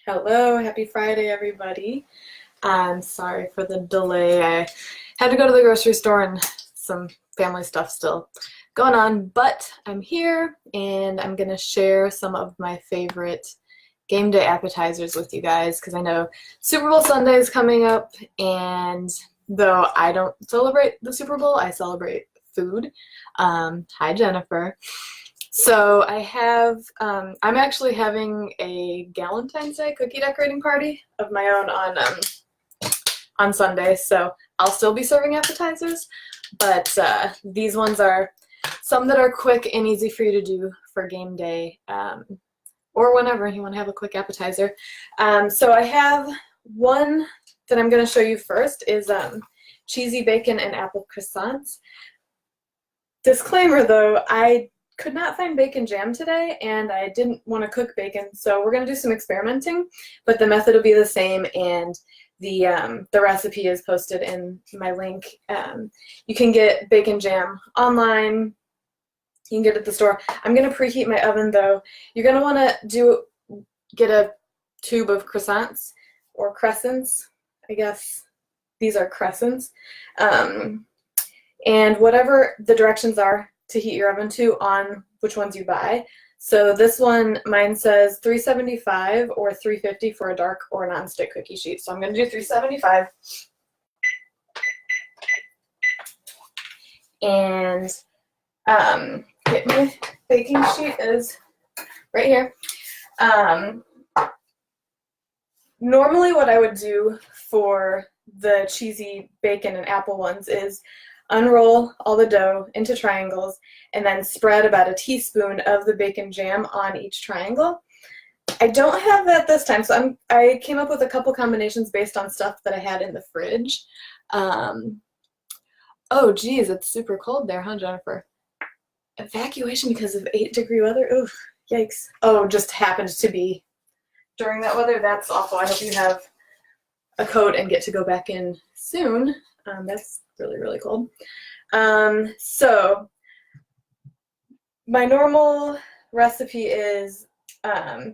Hello, happy Friday, everybody. I'm sorry for the delay. I had to go to the grocery store and some family stuff still going on, but I'm here and I'm going to share some of my favorite game day appetizers with you guys because I know Super Bowl Sunday is coming up, and though I don't celebrate the Super Bowl, I celebrate food. Hi, Jennifer. So I'm actually having a Galentine's Day cookie decorating party of my own on Sunday, so I'll still be serving appetizers, but these ones are some that are quick and easy for you to do for game day, or whenever you want to have a quick appetizer. So I have one that I'm going to show you first is cheesy bacon and apple croissants. Disclaimer though, I could not find bacon jam today and I didn't want to cook bacon, so we're going to do some experimenting, but the method will be the same, and the recipe is posted in my link. You can get bacon jam online, you can get it at the store. I'm going to preheat my oven though. You're going to want to get a tube of croissants or crescents, I guess these are crescents, and whatever the directions are to heat your oven to on which ones you buy. So this one, mine says 375 or 350 for a dark or non-stick cookie sheet. So I'm going to do 375. And my baking sheet is right here. Normally what I would do for the cheesy bacon and apple ones is unroll all the dough into triangles and then spread about a teaspoon of the bacon jam on each triangle. I don't have that this time, so I came up with a couple combinations based on stuff that I had in the fridge. Oh geez, it's super cold there, huh, Jennifer? Evacuation because of 8-degree weather? Oof, yikes. Oh, just happened to be during that weather. That's awful. I hope you have a coat and get to go back in soon. That's really, really cold. So my normal recipe is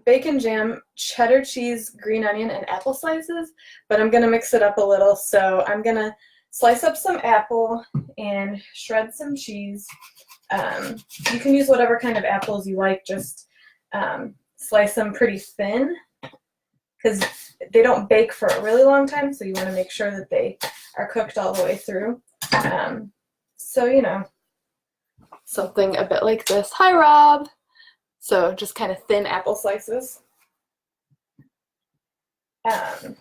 bacon jam, cheddar cheese, green onion, and apple slices, but I'm going to mix it up a little. So I'm going to slice up some apple and shred some cheese. You can use whatever kind of apples you like, just slice them pretty thin because they don't bake for a really long time, so you want to make sure that they are cooked all the way through. So, you know, something a bit like this. Hi, Rob! So just kind of thin apple slices. And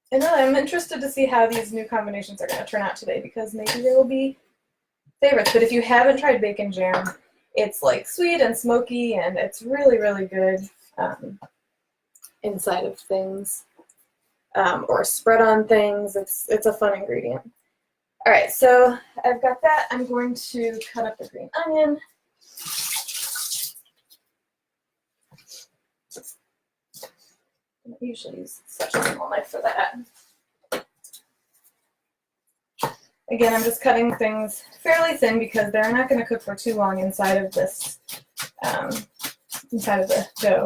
then I'm interested to see how these new combinations are going to turn out today, because maybe they will be favorites. But if you haven't tried bacon jam, it's like sweet and smoky, and it's really, really good inside of things, or spread on things. It's a fun ingredient. All right, so I've got that. I'm going to cut up the green onion. I usually use such a small knife for that. Again, I'm just cutting things fairly thin because they're not going to cook for too long inside of this, inside of the dough.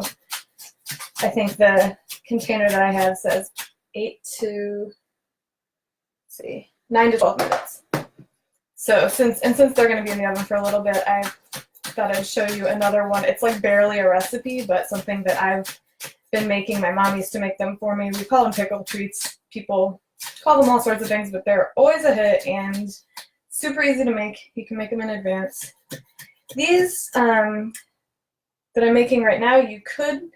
I think the container that I have says 9 to 12 minutes. So since they're going to be in the oven for a little bit, I thought I'd show you another one. It's like barely a recipe, but something that I've been making. My mom used to make them for me. We call them pickle treats. People call them all sorts of things, but they're always a hit and super easy to make. You can make them in advance. These that I'm making right now, you could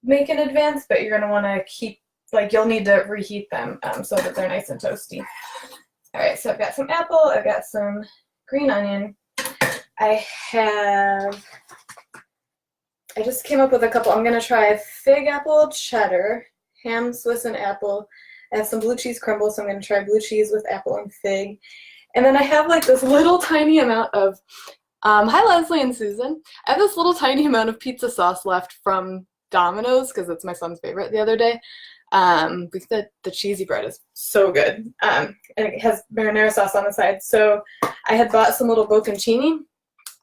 make in advance, but you're going to want to keep, like, you'll need to reheat them so that they're nice and toasty. All right, so I've got some apple, I've got some green onion. I just came up with a couple. I'm going to try fig apple cheddar, ham, Swiss, and apple. I have some blue cheese crumble, so I'm going to try blue cheese with apple and fig. And then I have like this little tiny amount of, hi Leslie and Susan. I have this little tiny amount of pizza sauce left from Domino's because it's my son's favorite the other day. The cheesy bread is so good. And it has marinara sauce on the side. So I had bought some little bocconcini,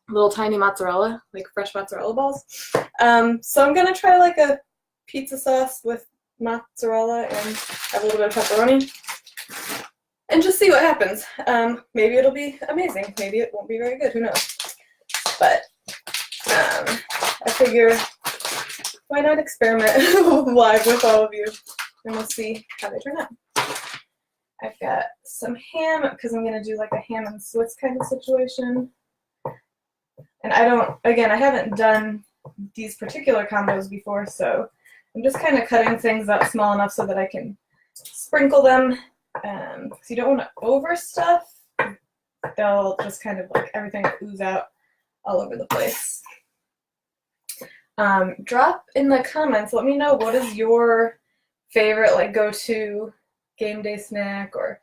little tiny mozzarella, like fresh mozzarella balls. So I'm gonna try like a pizza sauce with mozzarella and have a little bit of pepperoni. And just see what happens. Maybe it'll be amazing. Maybe it won't be very good. Who knows? But I figure, why not experiment live with all of you, and we'll see how they turn out. I've got some ham because I'm going to do like a ham and Swiss kind of situation. And I haven't done these particular combos before, so I'm just kind of cutting things up small enough so that I can sprinkle them. Because you don't want to overstuff. They'll just kind of like everything ooze out all over the place. Drop in the comments, let me know what is your favorite like go-to game day snack, or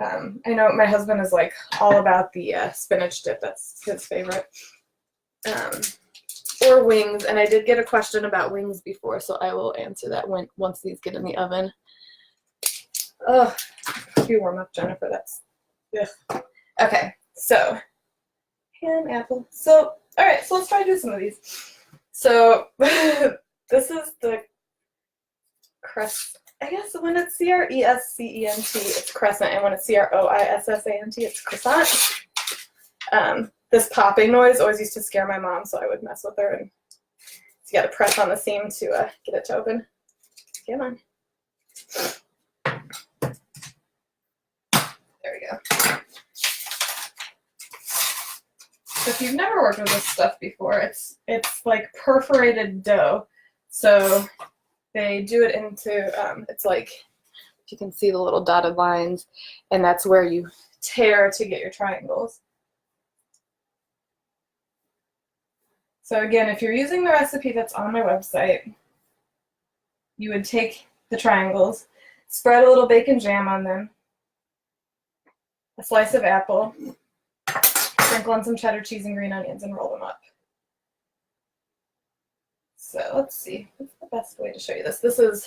I know my husband is like all about the spinach dip. That's his favorite. Or wings, and I did get a question about wings before, so I will answer that once these get in the oven. Oh, you warm up, Jennifer. That's ugh. Okay. So ham, apple. So all right. So let's try to do some of these. So this is the crust. I guess when it's Crescent, it's crescent, and when it's Croissant, it's croissant. This popping noise always used to scare my mom, so I would mess with her, and you got to press on the seam to get it to open. Come on. There we go. So if you've never worked with this stuff before, it's like perforated dough. So they do it into, it's like, you can see the little dotted lines, and that's where you tear to get your triangles. So again, if you're using the recipe that's on my website, you would take the triangles, spread a little bacon jam on them, a slice of apple, sprinkle on some cheddar cheese and green onions, and roll them up. So let's see, what's the best way to show you this? The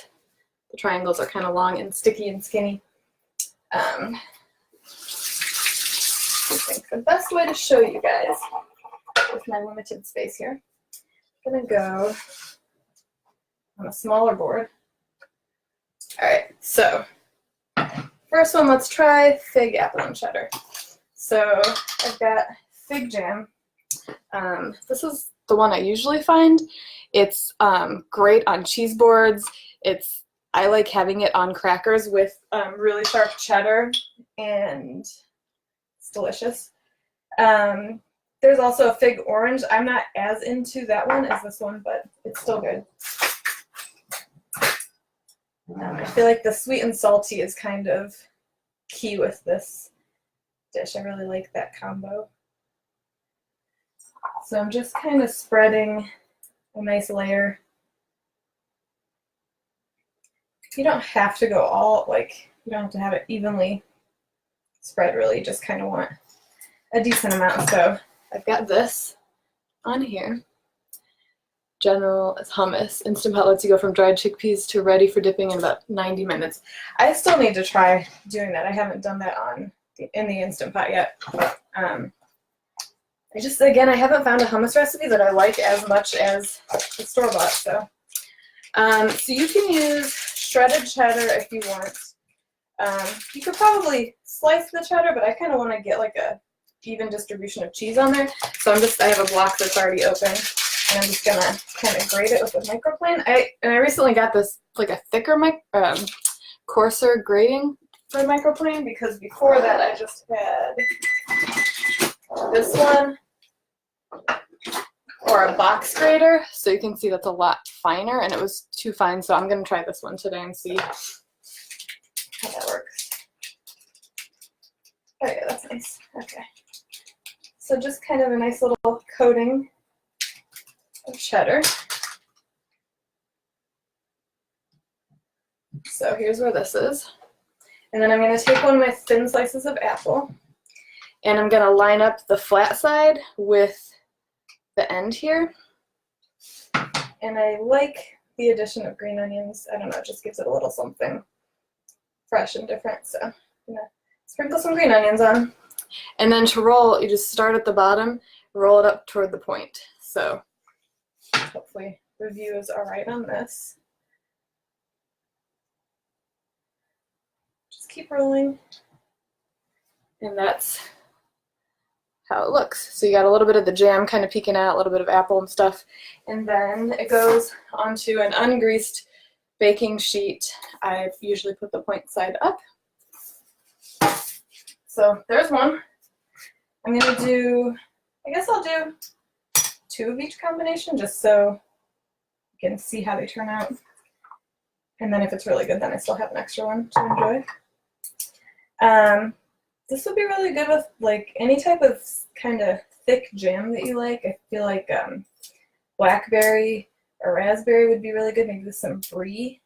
triangles are kind of long and sticky and skinny. I think the best way to show you guys, with my limited space here, I'm gonna go on a smaller board. All right, so first one, let's try fig, apple, and cheddar. So I've got fig jam. This is the one I usually find. It's great on cheese boards. I like having it on crackers with really sharp cheddar, and it's delicious. There's also a fig orange. I'm not as into that one as this one, but it's still good. I feel like the sweet and salty is kind of key with this dish. I really like that combo. So I'm just kind of spreading a nice layer. You don't have to go all, you don't have to have it evenly spread, really. You just kind of want a decent amount. So I've got this on here. General is hummus. Instant Pot lets you go from dried chickpeas to ready for dipping in about 90 minutes. I still need to try doing that. I haven't done that in the Instant Pot yet. I haven't found a hummus recipe that I like as much as the store-bought. So you can use shredded cheddar if you want. You could probably slice the cheddar, but I kind of want to get like a even distribution of cheese on there. So I have a block that's already open, and I'm just gonna kind of grate it with a microplane. I recently got this like a thicker coarser grating for a microplane, because before that I just had this one, or a box grater. So you can see that's a lot finer, and it was too fine. So I'm gonna try this one today and see how that works. Oh yeah, that's nice. Okay. So just kind of a nice little coating of cheddar. So here's where this is. And then I'm going to take one of my thin slices of apple, and I'm going to line up the flat side with the end here. And I like the addition of green onions. I don't know, it just gives it a little something fresh and different. So I'm going to sprinkle some green onions on. And then to roll, you just start at the bottom, roll it up toward the point. So hopefully the view is all right on this. keep rolling. And that's how it looks. So you got a little bit of the jam kind of peeking out, a little bit of apple and stuff. And then it goes onto an ungreased baking sheet. I usually put the point side up. So there's one. I'm gonna do, I guess I'll do 2 of each combination just so you can see how they turn out. And then if it's really good, then I still have an extra one to enjoy. This would be really good with like any type of kind of thick jam that you like. I feel like blackberry or raspberry would be really good, maybe with some brie.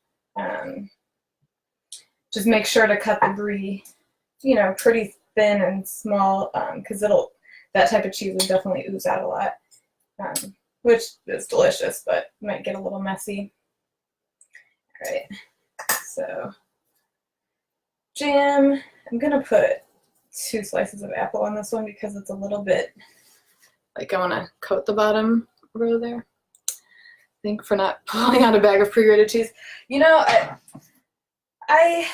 Just make sure to cut the brie, you know, pretty thin and small, because that type of cheese would definitely ooze out a lot, which is delicious, but might get a little messy. All right, so jam. I'm gonna put 2 slices of apple on this one because it's a little bit like I want to coat the bottom row there. I think for not pulling out a bag of pre-grated cheese. You know, I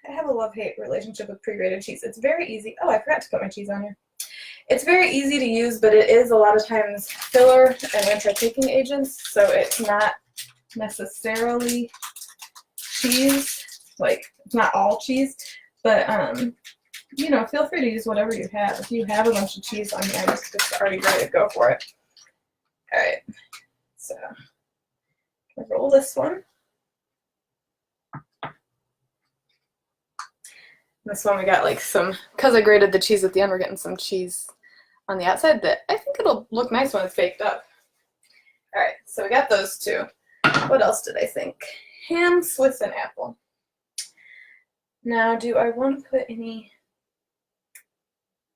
have a love-hate relationship with pre-grated cheese. It's very easy. Oh, I forgot to put my cheese on here. It's very easy to use, but it is a lot of times filler and anti-caking agents, so it's not necessarily cheese. Like, it's not all cheese, but you know, feel free to use whatever you have. If you have a bunch of cheese on here, it's already ready to go for it. All right, so I'll roll this one. This one we got like some, because I grated the cheese at the end, we're getting some cheese on the outside that I think it'll look nice when it's baked up. All right, so we got those 2. What else did I think? Ham, Swiss, and apple. Now, do I want to put any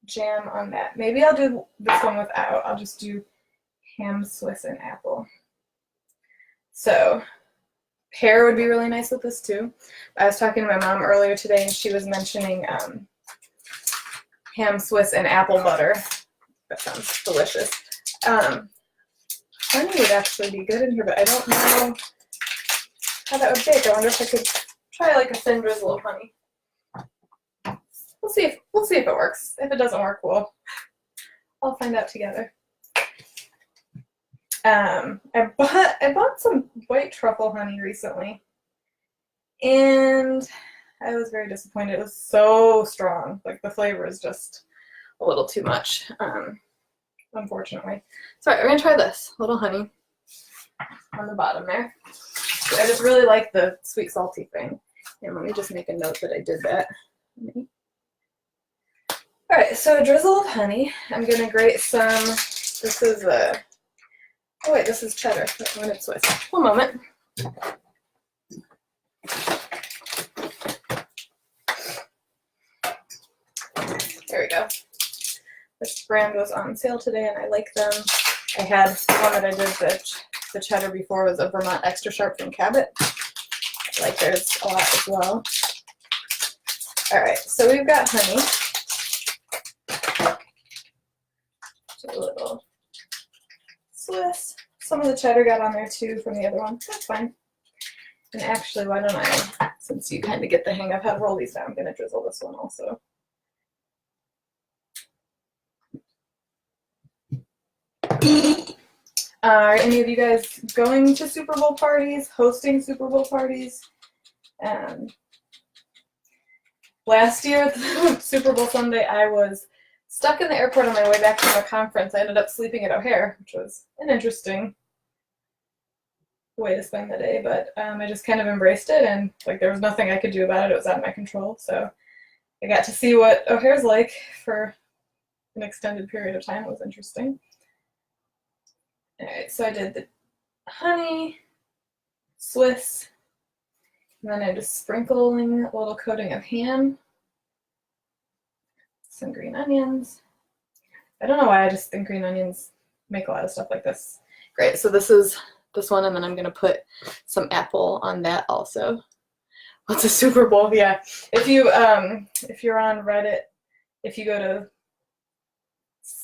jam on that? Maybe I'll do this one without. I'll just do ham, Swiss, and apple. So pear would be really nice with this too. I was talking to my mom earlier today and she was mentioning ham, Swiss, and apple butter. That sounds delicious. Honey would actually be good in here, but I don't know how that would bake. I wonder if I could try like a thin drizzle of honey. We'll see if it works. If it doesn't work, I'll find out together. I bought some white truffle honey recently, and I was very disappointed. It was so strong. Like, the flavor is just a little too much, unfortunately. So we're gonna try this little honey on the bottom there. I just really like the sweet salty thing. And let me just make a note that I did that. All right, so a drizzle of honey. I'm gonna grate some. This is oh wait, this is cheddar. I wanted Swiss. One moment. There we go. This brand was on sale today, and I like them. I had one that I did the cheddar before was a Vermont Extra Sharp from Cabot. I like theirs a lot as well. All right, so we've got honey. Just a little Swiss. Some of the cheddar got on there too from the other one. That's fine. And actually, why don't I, since you kind of get the hang of how to roll these down, I'm going to drizzle this one also. Are any of you guys going to Super Bowl parties, hosting Super Bowl parties? Last year at the Super Bowl Sunday, I was stuck in the airport on my way back from a conference. I ended up sleeping at O'Hare, which was an interesting way to spend the day, but I just kind of embraced it, and like there was nothing I could do about it. It was out of my control, so I got to see what O'Hare's like for an extended period of time. It was interesting. All right, so I did the honey, Swiss, and then I'm just sprinkling a little coating of ham, some green onions. I don't know why, I just think green onions make a lot of stuff like this. Great, so this is this one, and then I'm gonna put some apple on that also. What's a Super Bowl? Yeah, if you're on Reddit, if you go to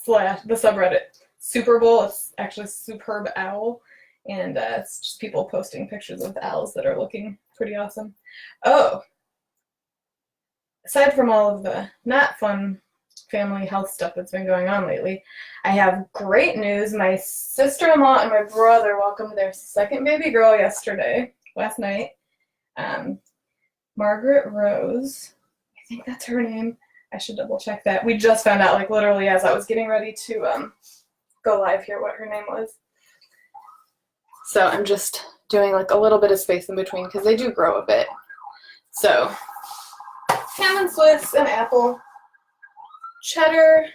the subreddit Super Bowl, it's actually Superb Owl, and it's just people posting pictures of owls that are looking pretty awesome. Oh, aside from all of the not fun family health stuff that's been going on lately, I have great news. My sister-in-law and my brother welcomed their second baby girl last night. Margaret Rose, I think that's her name. I should double check that. We just found out, like literally as I was getting ready to go live here, what her name was. So I'm just doing like a little bit of space in between because they do grow a bit. So ham and Swiss and apple, cheddar,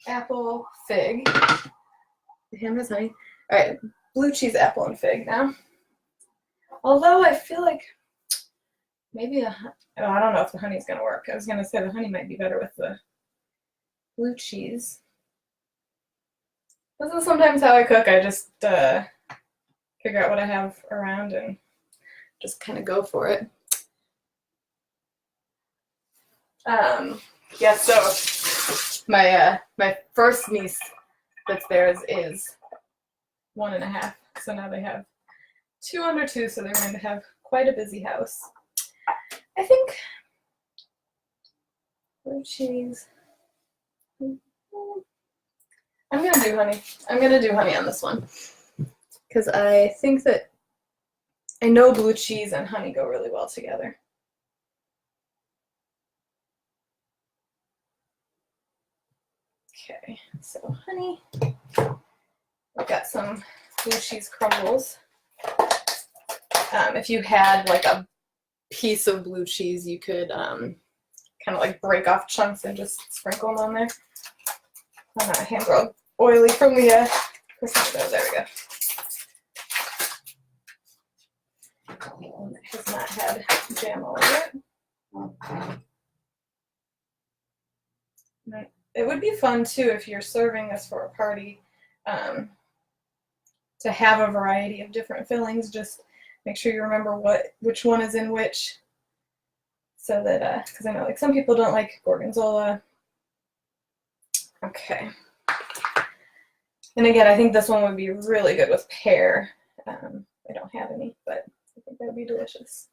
apple, fig. The ham is honey. All right, blue cheese, apple, and fig now. Although I feel like maybe I don't know if the honey's gonna work. I was gonna say the honey might be better with the blue cheese. This is sometimes how I cook. I just figure out what I have around and just kind of go for it. Yeah, so my first niece that's theirs is 1.5. So now they have 2 under 2, so they're going to have quite a busy house. I think blue cheese. I'm going to do honey. I'm going to do honey on this one because I think that I know blue cheese and honey go really well together. Okay, so honey. I've got some blue cheese crumbles. If you had like a piece of blue cheese, you could kind of like break off chunks and just sprinkle them on there. I'm not hand rolled oily from the croissant dough. There we go. One that has not had jam all over it. It would be fun too if you're serving this for a party to have a variety of different fillings. Just make sure you remember which one is in which, so that because I know like some people don't like gorgonzola. Okay. And again, I think this one would be really good with pear. I don't have any, but I think that would be delicious.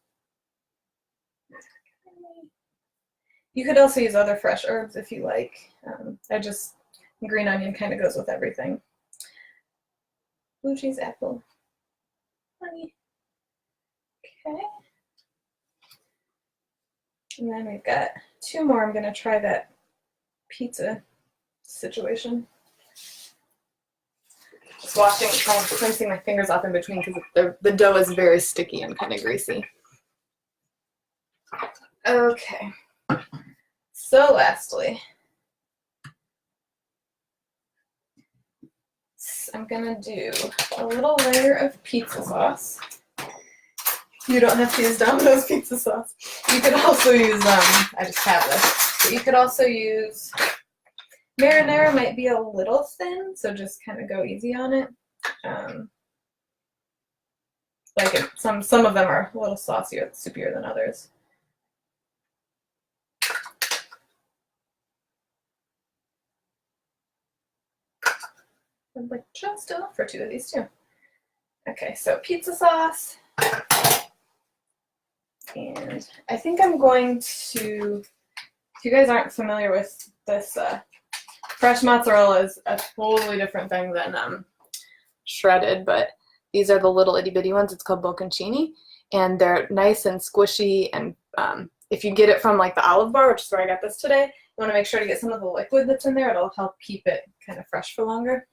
You could also use other fresh herbs if you like. Green onion kind of goes with everything. Blue cheese, apple, honey. Okay. And then we've got 2 more. I'm going to try that pizza situation. Just kind of rinsing my fingers off in between because the dough is very sticky and kind of greasy. Okay. So lastly, I'm gonna do a little layer of pizza sauce. You don't have to use Domino's pizza sauce. You could also use, I just have this, but you could also use, marinara might be a little thin, so just kind of go easy on it. Some of them are a little saucier, soupier than others. Like just enough for 2 of these too. Okay, so pizza sauce. And I think I'm going to, if you guys aren't familiar with this, fresh mozzarella is a totally different thing than shredded, but these are the little itty bitty ones. It's called bocconcini, and they're nice and squishy. And if you get it from like the Olive Bar, which is where I got this today, you want to make sure to get some of the liquid that's in there. It'll help keep it kind of fresh for longer.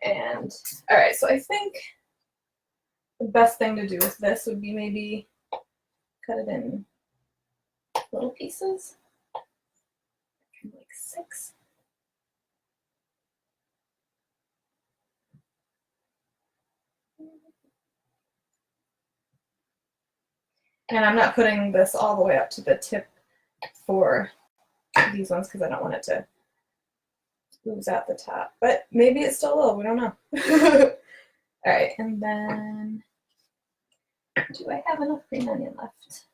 And all right, so I think the best thing to do with this would be maybe cut it in little pieces, like 6. And I'm not putting this all the way up to the tip for these ones because I don't want it to ooze out the top. But maybe it still will, we don't know. All right, and then do I have enough green onion left?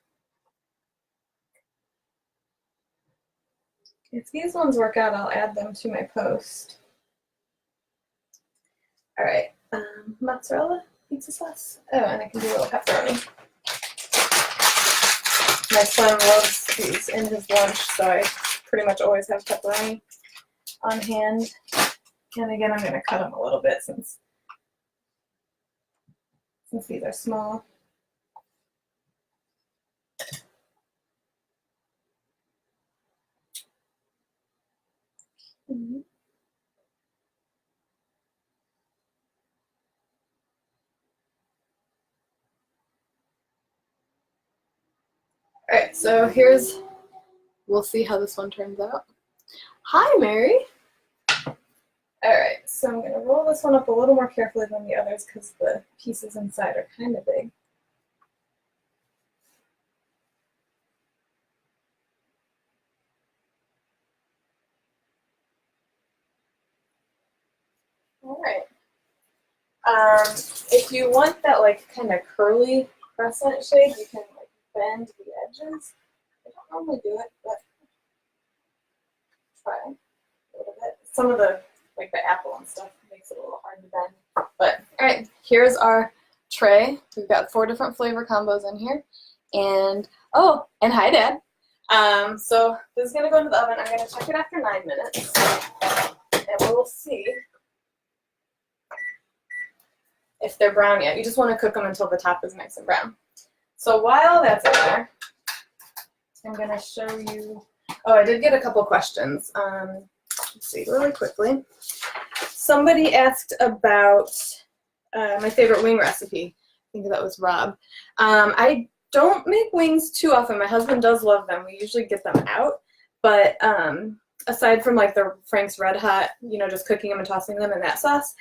If these ones work out, I'll add them to my post. All right, mozzarella, pizza sauce. Oh, and I can do a little pepperoni. My son loves these in his lunch, so I pretty much always have pepperoni on hand. And again, I'm going to cut them a little bit since these are small. Alright, so we'll see how this one turns out. Hi, Mary! Alright, so I'm going to roll this one up a little more carefully than the others because the pieces inside are kind of big. Alright. If you want that like kind of curly crescent shape, you can like bend the edges. I don't normally do it, but try a little bit. Some of the like the apple and stuff makes it a little hard to bend. But alright, here's our tray. We've got 4 different flavor combos in here. And oh, and hi Dad. So this is gonna go into the oven. I'm gonna check it after 9 minutes. And we'll see if they're brown yet. You just want to cook them until the top is nice and brown. So while that's in there, I'm going to show you, oh, I did get a couple questions. Let's see, really quickly. Somebody asked about my favorite wing recipe. I think that was Rob. I don't make wings too often. My husband does love them. We usually get them out, but aside from like the Frank's Red Hot, you know, just cooking them and tossing them in that sauce,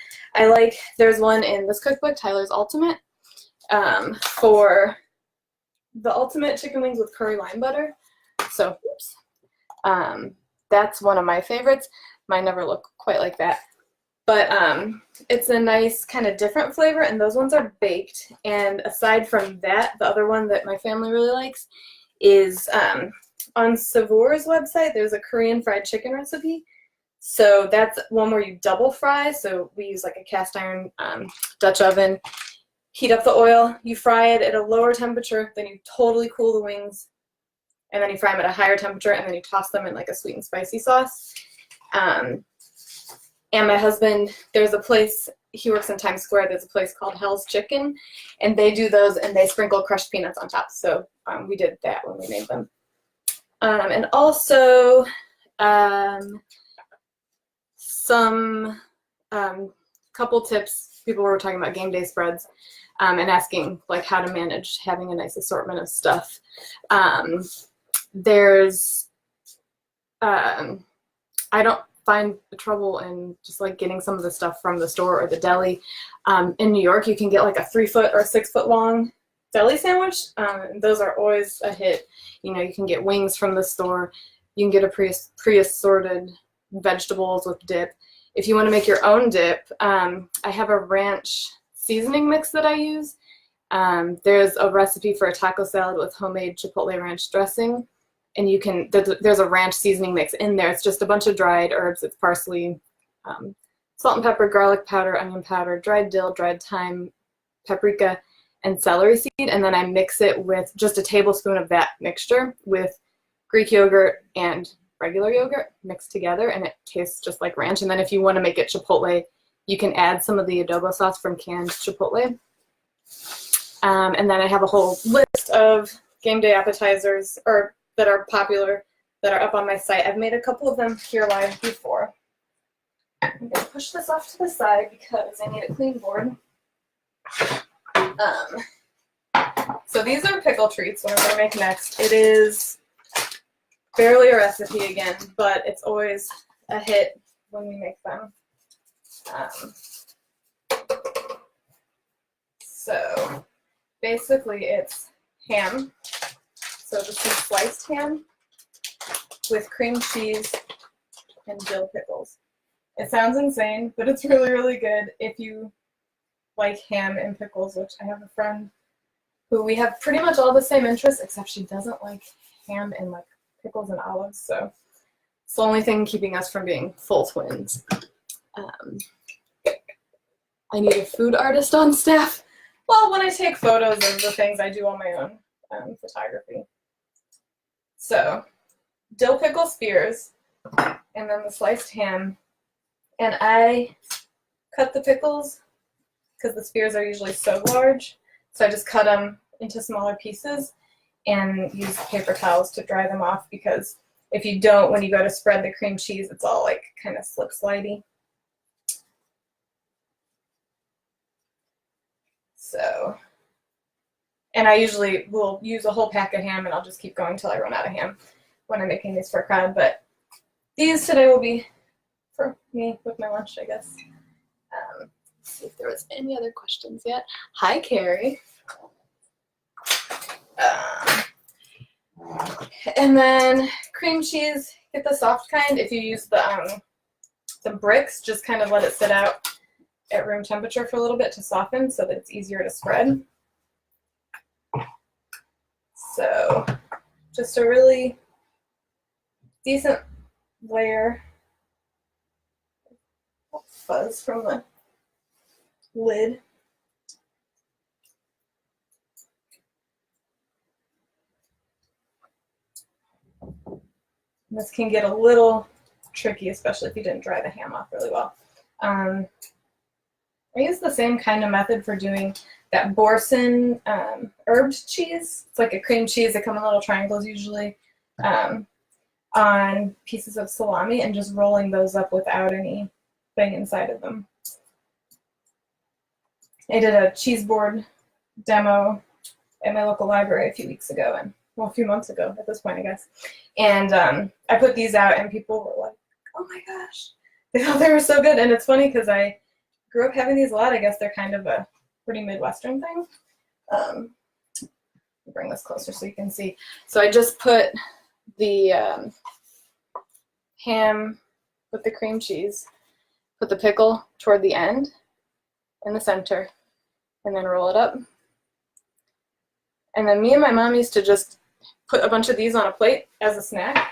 there's one in this cookbook, Tyler's Ultimate, for the ultimate chicken wings with curry lime butter. So, oops. That's one of my favorites. Mine never look quite like that. But it's a nice kind of different flavor, and those ones are baked. And aside from that, the other one that my family really likes is on Savour's website, there's a Korean fried chicken recipe. So that's one where you double fry. So we use like a cast iron Dutch oven, heat up the oil, you fry it at a lower temperature, then you totally cool the wings, and then you fry them at a higher temperature, and then you toss them in like a sweet and spicy sauce. And my husband, there's a place, he works in Times Square, there's a place called Hell's Chicken, and they do those and they sprinkle crushed peanuts on top. So we did that when we made them. And also some couple tips. People were talking about game day spreads and asking like how to manage having a nice assortment of stuff. I don't find trouble in just like getting some of the stuff from the store or the deli. In New York, you can get like a 3-foot or 6-foot long deli sandwich. Those are always a hit. You know, you can get wings from the store. You can get a pre-assorted vegetables with dip. If you want to make your own dip, I have a ranch seasoning mix that I use. There's a recipe for a taco salad with homemade chipotle ranch dressing, and you can, there's a ranch seasoning mix in there. It's just a bunch of dried herbs. It's parsley, salt and pepper, garlic powder, onion powder, dried dill, dried thyme, paprika, and celery seed, and then I mix it with just a tablespoon of that mixture with Greek yogurt and regular yogurt mixed together, and it tastes just like ranch. And then if you want to make it chipotle, you can add some of the adobo sauce from canned chipotle. And then I have a whole list of game day appetizers that are popular that are up on my site. I've made a couple of them here live before. I'm going to push this off to the side because I need a clean board. So these are pickle treats, what I'm going to make next. It is barely a recipe again, but it's always a hit when we make them. So basically it's ham. So this is sliced ham with cream cheese and dill pickles. It sounds insane, but it's really, really good if you like ham and pickles, which I have a friend who we have pretty much all the same interests, except she doesn't like ham and like pickles and olives, so it's the only thing keeping us from being full twins. I need a food artist on staff. Well, when I take photos of the things I do on my own photography. So dill pickle spears, and then the sliced ham. And I cut the pickles because the spears are usually so large. So I just cut them into smaller pieces and use paper towels to dry them off, because if you don't, when you go to spread the cream cheese, it's all like kind of slip slidey. So, and I usually will use a whole pack of ham, and I'll just keep going till I run out of ham when I'm making these for a crowd. But these today will be for me with my lunch, I guess. Let's see if there was any other questions yet. Hi, Carrie. And then cream cheese, get the soft kind. If you use the bricks, just kind of let it sit out at room temperature for a little bit to soften so that it's easier to spread. So just a really decent layer of fuzz from the lid. And this can get a little tricky, especially if you didn't dry the ham off really well. I use the same kind of method for doing that Boursin herbed cheese. It's like a cream cheese. They come in little triangles usually on pieces of salami, and just rolling those up without anything inside of them. I did a cheese board demo at my local library a few weeks ago, and well, a few months ago at this point, I guess. And I put these out, and people were like, oh my gosh, they thought they were so good. And it's funny because I grew up having these a lot. I guess they're kind of a pretty Midwestern thing. Bring this closer so you can see. So I just put the ham with the cream cheese, put the pickle toward the end in the center, and then roll it up. And then me and my mom used to just put a bunch of these on a plate as a snack,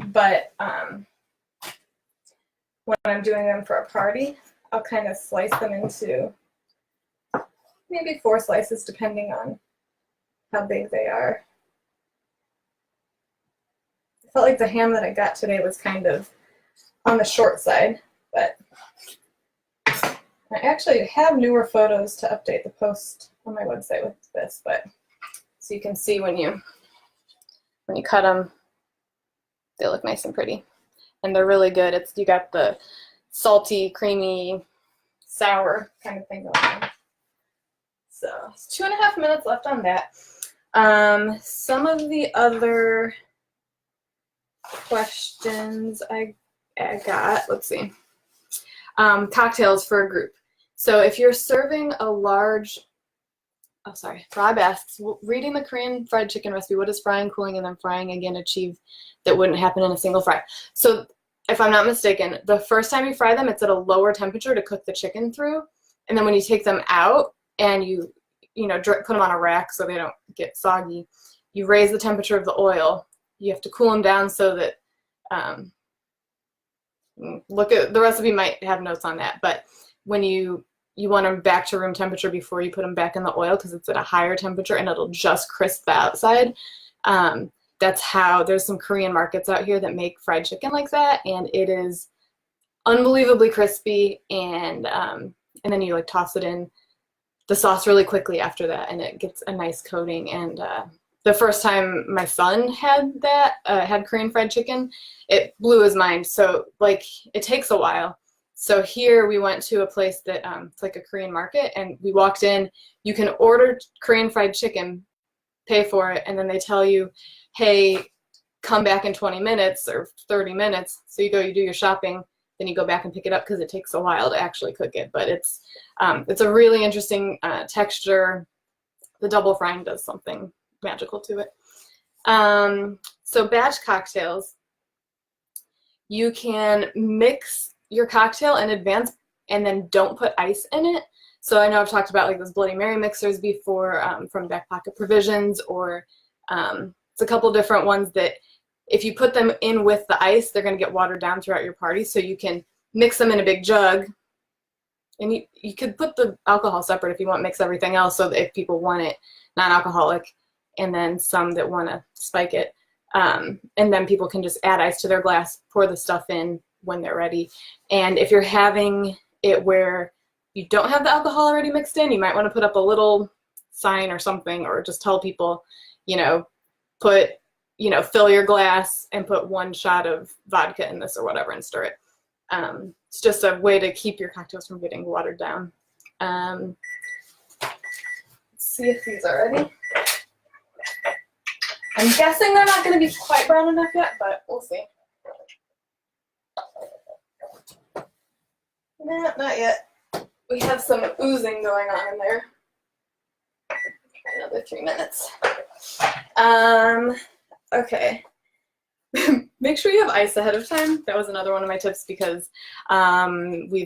but when I'm doing them for a party, I'll kind of slice them into maybe 4 slices depending on how big they are. I felt like the ham that I got today was kind of on the short side, but I actually have newer photos to update the post on my website with this, but so you can see when you cut them, they look nice and pretty, and they're really good. You got the salty, creamy, sour kind of thing going on. So it's 2.5 minutes left on that. Some of the other questions I got, let's see. Cocktails for a group. So if you're serving a large, Rob asks, reading the Korean fried chicken recipe, what does frying, cooling, and then frying again achieve that wouldn't happen in a single fry? So if I'm not mistaken, the first time you fry them, it's at a lower temperature to cook the chicken through. And then when you take them out and you put them on a rack so they don't get soggy, you raise the temperature of the oil. You have to cool them down so that, look at the recipe, might have notes on that, but when you want them back to room temperature before you put them back in the oil, because it's at a higher temperature and it'll just crisp the outside. That's how, there's some Korean markets out here that make fried chicken like that, and it is unbelievably crispy, and then you like toss it in the sauce really quickly after that, and it gets a nice coating. And the first time my son had that, had Korean fried chicken, it blew his mind. So like, it takes a while. So here we went to a place that it's like a Korean market, and we walked in. You can order Korean fried chicken, pay for it, and then they tell you, hey, come back in 20 minutes or 30 minutes. So you go, you do your shopping, then you go back and pick it up, because it takes a while to actually cook it. But it's a really interesting texture. The double frying does something magical to it. So batch cocktails, you can mix your cocktail in advance and then don't put ice in it. So I know I've talked about like those Bloody Mary mixers before from Back Pocket Provisions, or it's a couple different ones that if you put them in with the ice, they're going to get watered down throughout your party. So you can mix them in a big jug, and you could put the alcohol separate if you want to mix everything else, so that if people want it non-alcoholic, and then some that want to spike it. And then people can just add ice to their glass, pour the stuff in when they're ready. And if you're having it where you don't have the alcohol already mixed in, you might want to put up a little sign or something, or just tell people, fill your glass and put 1 shot of vodka in this or whatever and stir it. It's just a way to keep your cocktails from getting watered down. Let's see if these are ready. I'm guessing they're not going to be quite brown enough yet, but we'll see. Nah, not yet. We have some oozing going on in there. Another 3 minutes. Okay. Make sure you have ice ahead of time. That was another one of my tips, because it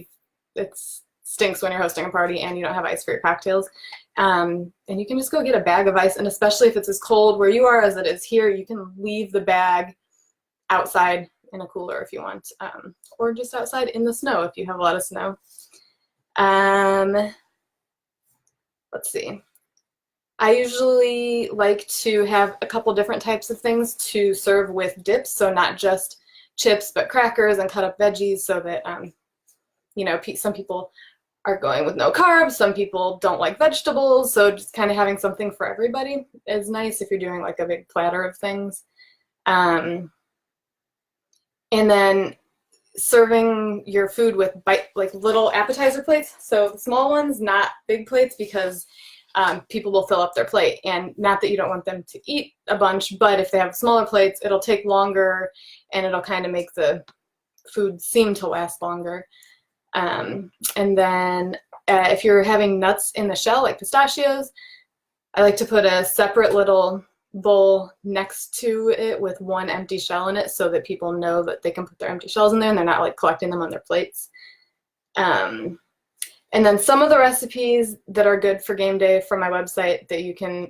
stinks when you're hosting a party and you don't have ice for your cocktails. And you can just go get a bag of ice, and especially if it's as cold where you are as it is here, you can leave the bag outside in a cooler if you want, or just outside in the snow if you have a lot of snow. Let's see. I usually like to have a couple different types of things to serve with dips, so not just chips, but crackers and cut up veggies, so that, some people are going with no carbs, some people don't like vegetables, so just kind of having something for everybody is nice if you're doing like a big platter of things. And then serving your food with little appetizer plates, so small ones, not big plates, because people will fill up their plate, and not that you don't want them to eat a bunch, but if they have smaller plates, it'll take longer and it'll kind of make the food seem to last longer. And then if you're having nuts in the shell, like pistachios, I like to put a separate little bowl next to it with 1 empty shell in it, so that people know that they can put their empty shells in there and they're not like collecting them on their plates. And then some of the recipes that are good for game day from my website that you can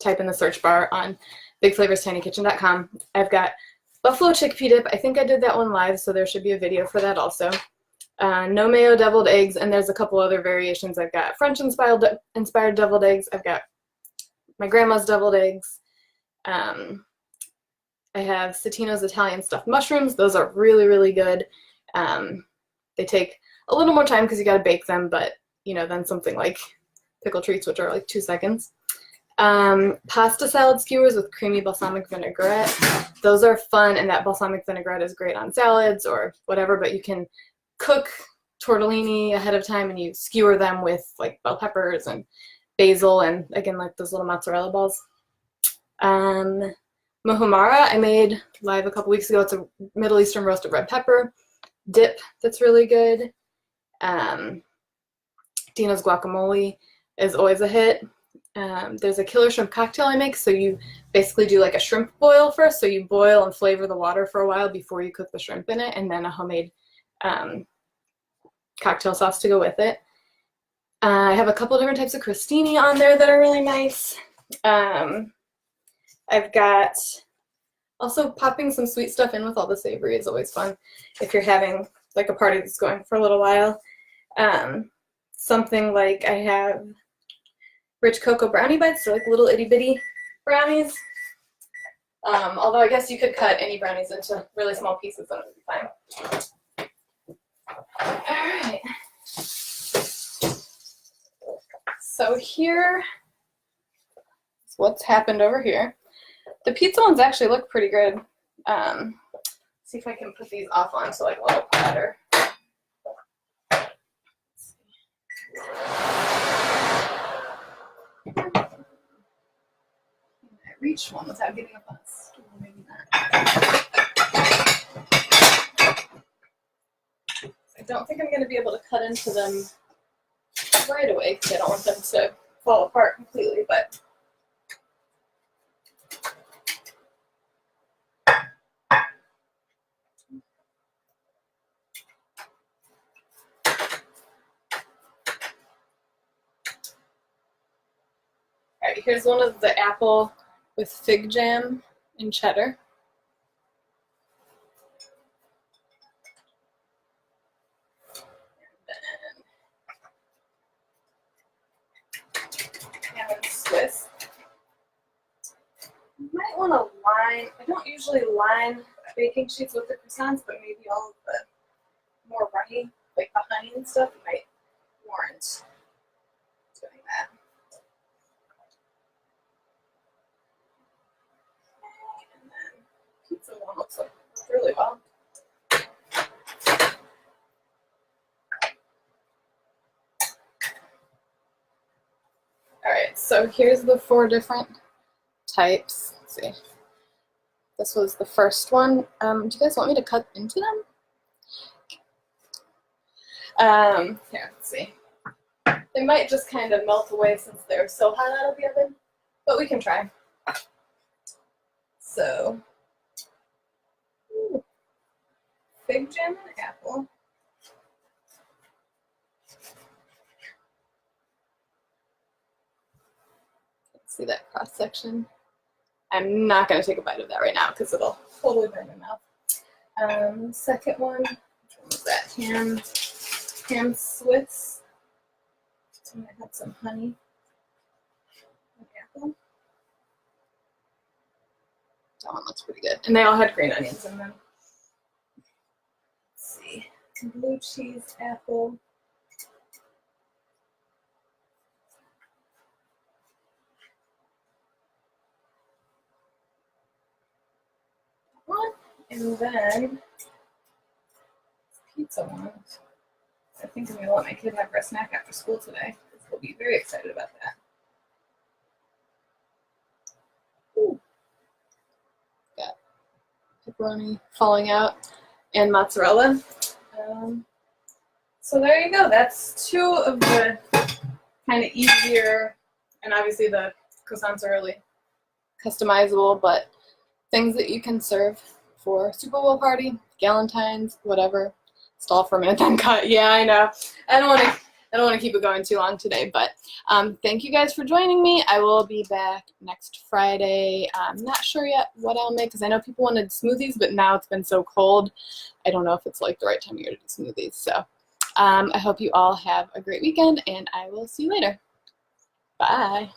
type in the search bar on bigflavorstinyKitchen.com. I've got buffalo chickpea dip. I think I did that one live, so there should be a video for that also. No mayo deviled eggs, and there's a couple other variations. I've got French-inspired deviled eggs. I've got my grandma's deviled eggs. I have Citino's Italian stuffed mushrooms. Those are really, really good. They take a little more time because you got to bake them, but then something like pickle treats, which are like 2 seconds. Pasta salad skewers with creamy balsamic vinaigrette. Those are fun, and that balsamic vinaigrette is great on salads or whatever, but you can cook tortellini ahead of time and you skewer them with like bell peppers and basil and, again, like those little mozzarella balls. Muhammara I made live a couple weeks ago. It's a Middle Eastern roasted red pepper dip that's really good. Dina's guacamole is always a hit. There's a killer shrimp cocktail I make, so you basically do like a shrimp boil first, so you boil and flavor the water for a while before you cook the shrimp in it, and then a homemade cocktail sauce to go with it. I have a couple different types of crostini on there that are really nice. I've got also popping some sweet stuff in with all the savory is always fun if you're having like a party that's going for a little while. Something like I have rich cocoa brownie bites, so like little itty bitty brownies. Although I guess you could cut any brownies into really small pieces and it would be fine. Alright. So here is what's happened over here. The pizza ones actually look pretty good. See if I can put these off onto like a little platter. Can I reach one without getting up on a stool? Maybe not. I don't think I'm going to be able to cut into them right away because I don't want them to fall apart completely, but alright, here's one of the apple with fig jam and cheddar. Swiss. You might want to line, I don't usually line baking sheets with the croissants, but maybe all of the more runny, like the honey and stuff, might warrant doing that. And then pizza one looks like really well. Alright, so here's the 4 different types. Let's see. This was the first one. Do you guys want me to cut into them? Here, let's see. They might just kind of melt away since they're so hot out of the oven, but we can try. So, fig jam and apple. See that cross section? I'm not going to take a bite of that right now because it'll totally burn my mouth. Second one, which one was that? Ham Swiss. So I had some honey and apple. That one looks pretty good. And they all had green onions in them. Let's see. Blue cheese, apple. And then pizza one. I think I'm going to let my kid have her snack after school today. He'll be very excited about that. Ooh. Got pepperoni falling out and mozzarella. So there you go. That's 2 of the kind of easier, and obviously the croissants are really customizable, but things that you can serve for Super Bowl party, Galentine's, whatever. Stall for a minute, then cut. Yeah, I know. I don't want to keep it going too long today, but thank you guys for joining me. I will be back next Friday. I'm not sure yet what I'll make because I know people wanted smoothies, but now it's been so cold. I don't know if it's like the right time of year to do smoothies. So I hope you all have a great weekend, and I will see you later. Bye.